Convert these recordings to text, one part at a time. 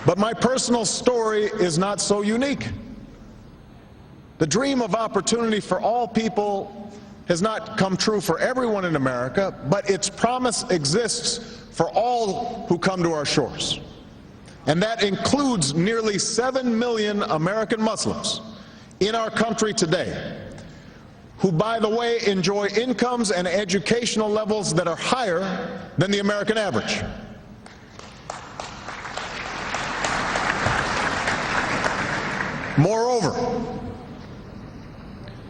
But my personal story is not so unique. The dream of opportunity for all people has not come true for everyone in America, but its promise exists for all who come to our shores. And that includes nearly 7 million American Muslims in our country today, who, by the way, enjoy incomes and educational levels that are higher than the American average. Moreover,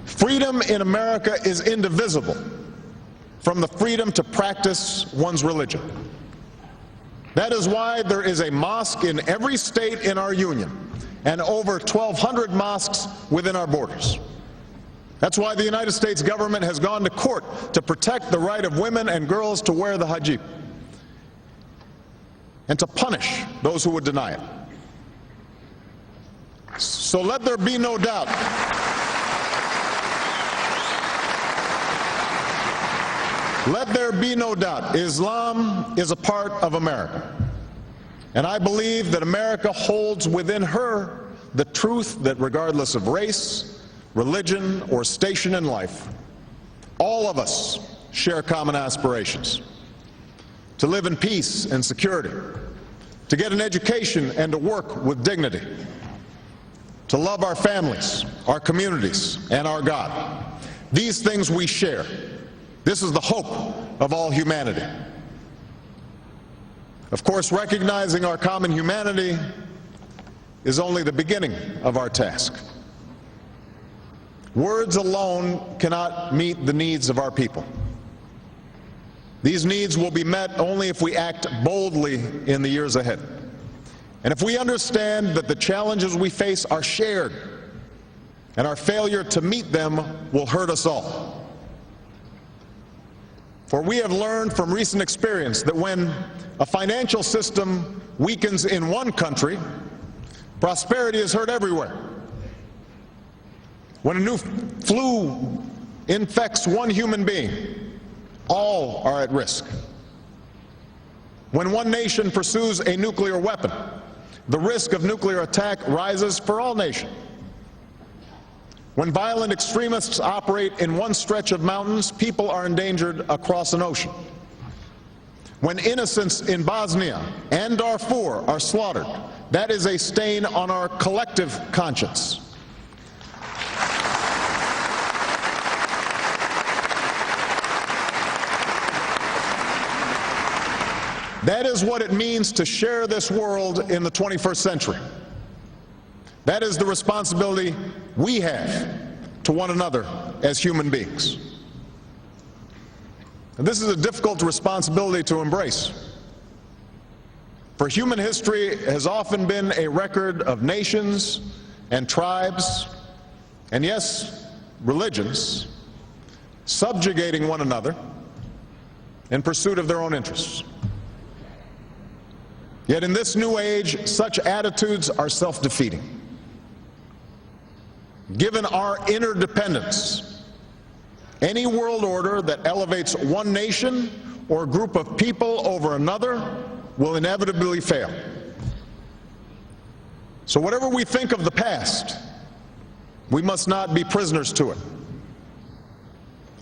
freedom in America is indivisible from the freedom to practice one's religion. That is why there is a mosque in every state in our union and over 1,200 mosques within our borders. That's why the United States government has gone to court to protect the right of women and girls to wear the hijab and to punish those who would deny it. So let there be no doubt. Let there be no doubt, Islam is a part of America. And I believe that America holds within her the truth that regardless of race, religion, or station in life, all of us share common aspirations: to live in peace and security, to get an education and to work with dignity, to love our families, our communities, and our God. These things we share. This is the hope of all humanity. Of course, recognizing our common humanity is only the beginning of our task. Words alone cannot meet the needs of our people. These needs will be met only if we act boldly in the years ahead. And if we understand that the challenges we face are shared, and our failure to meet them will hurt us all. For we have learned from recent experience that when a financial system weakens in one country, prosperity is hurt everywhere. When a new flu infects one human being, all are at risk. When one nation pursues a nuclear weapon, the risk of nuclear attack rises for all nations. When violent extremists operate in one stretch of mountains, people are endangered across an ocean. When innocents in Bosnia and Darfur are slaughtered, that is a stain on our collective conscience. That is what it means to share this world in the 21st century. That is the responsibility we have to one another as human beings. And this is a difficult responsibility to embrace. For human history has often been a record of nations and tribes, and yes, religions, subjugating one another in pursuit of their own interests. Yet in this new age, such attitudes are self-defeating. Given our interdependence, any world order that elevates one nation or group of people over another will inevitably fail. So whatever we think of the past, we must not be prisoners to it.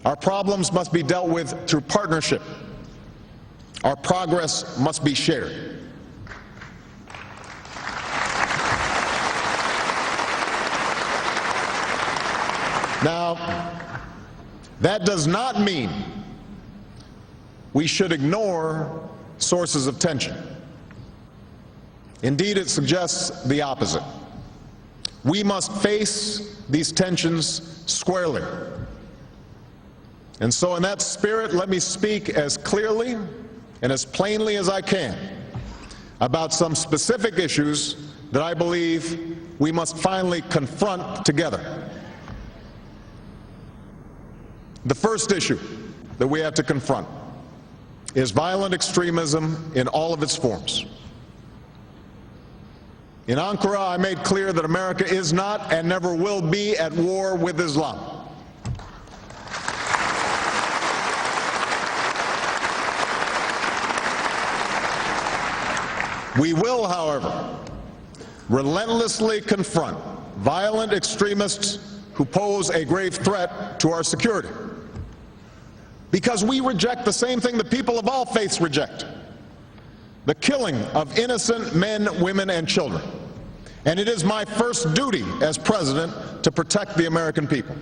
Our problems must be dealt with through partnership. Our progress must be shared. Now, that does not mean we should ignore sources of tension. Indeed, it suggests the opposite. We must face these tensions squarely. And so in that spirit, let me speak as clearly and as plainly as I can about some specific issues that I believe we must finally confront together. The first issue that we have to confront is violent extremism in all of its forms. In Ankara, I made clear that America is not and never will be at war with Islam. We will, however, relentlessly confront violent extremists who pose a grave threat to our security. Because we reject the same thing that people of all faiths reject: the killing of innocent men, women, and children. And it is my first duty as president to protect the American people.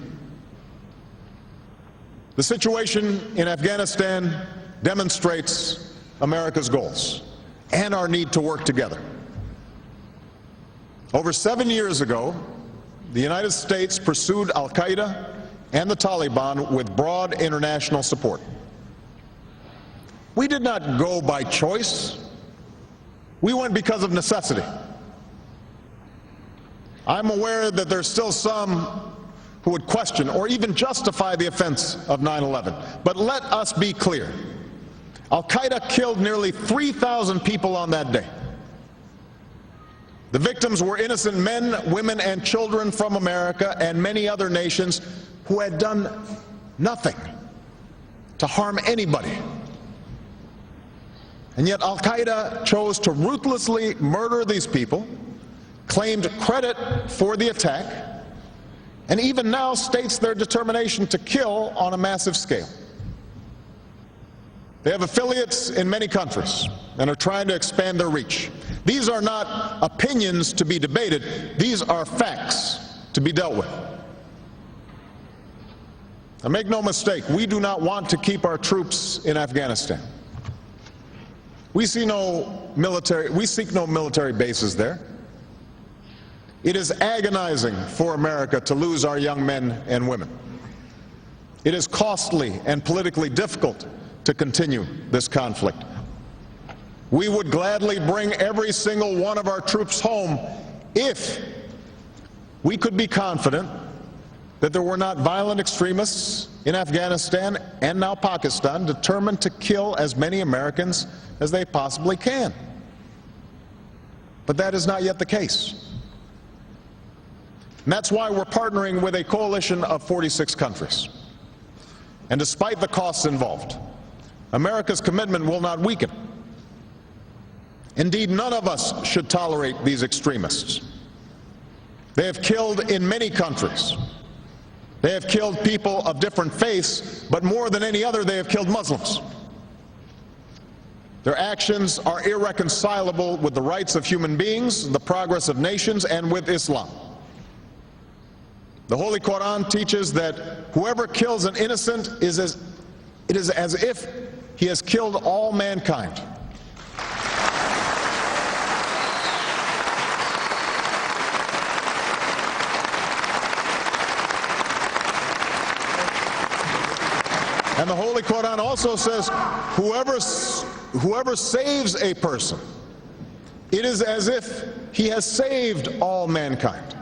The situation in Afghanistan demonstrates America's goals and our need to work together. Over 7 years ago, the United States pursued al-Qaeda and the Taliban with broad international support. We did not go by choice. We went because of necessity. I'm aware that there's still some who would question or even justify the offense of 9/11. But let us be clear. Al-Qaeda killed nearly 3,000 people on that day. The victims were innocent men, women, and children from America and many other nations who had done nothing to harm anybody. And yet Al-Qaeda chose to ruthlessly murder these people, claimed credit for the attack, and even now states their determination to kill on a massive scale. They have affiliates in many countries and are trying to expand their reach. These are not opinions to be debated. These are facts to be dealt with. Now, make no mistake, we do not want to keep our troops in Afghanistan. We seek no military bases there. It is agonizing for America to lose our young men and women. It is costly and politically difficult to continue this conflict. We would gladly bring every single one of our troops home if we could be confident that there were not violent extremists in Afghanistan and now Pakistan determined to kill as many Americans as they possibly can. But that is not yet the case. And that's why we're partnering with a coalition of 46 countries. And despite the costs involved, America's commitment will not weaken. Indeed, none of us should tolerate these extremists. They have killed in many countries. They have killed people of different faiths, but more than any other, they have killed Muslims. Their actions are irreconcilable with the rights of human beings, the progress of nations, and with Islam. The Holy Quran teaches that whoever kills an innocent it is as if he has killed all mankind. And the Holy Quran also says, whoever saves a person, it is as if he has saved all mankind.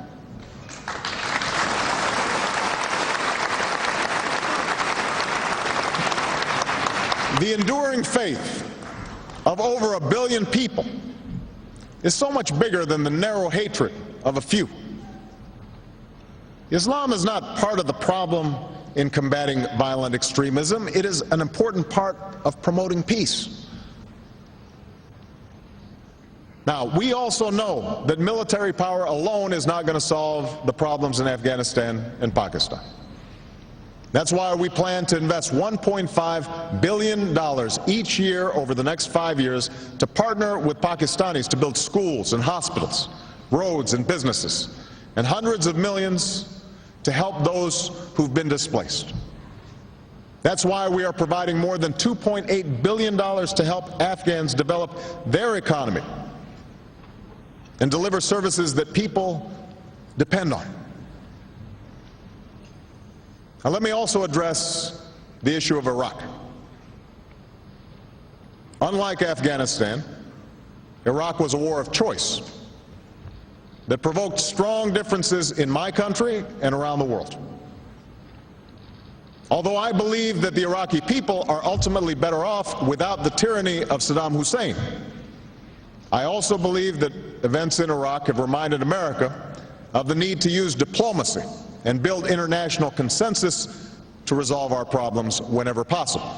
The enduring faith of over 1 billion people is so much bigger than the narrow hatred of a few. Islam is not part of the problem in combating violent extremism. It is an important part of promoting peace. Now, we also know that military power alone is not going to solve the problems in Afghanistan and Pakistan. That's why we plan to invest $1.5 billion each year over the next 5 years to partner with Pakistanis to build schools and hospitals, roads and businesses, and hundreds of millions to help those who've been displaced. That's why we are providing more than $2.8 billion to help Afghans develop their economy and deliver services that people depend on. Now, let me also address the issue of Iraq. Unlike Afghanistan, Iraq was a war of choice that provoked strong differences in my country and around the world. Although I believe that the Iraqi people are ultimately better off without the tyranny of Saddam Hussein, I also believe that events in Iraq have reminded America of the need to use diplomacy and build international consensus to resolve our problems whenever possible.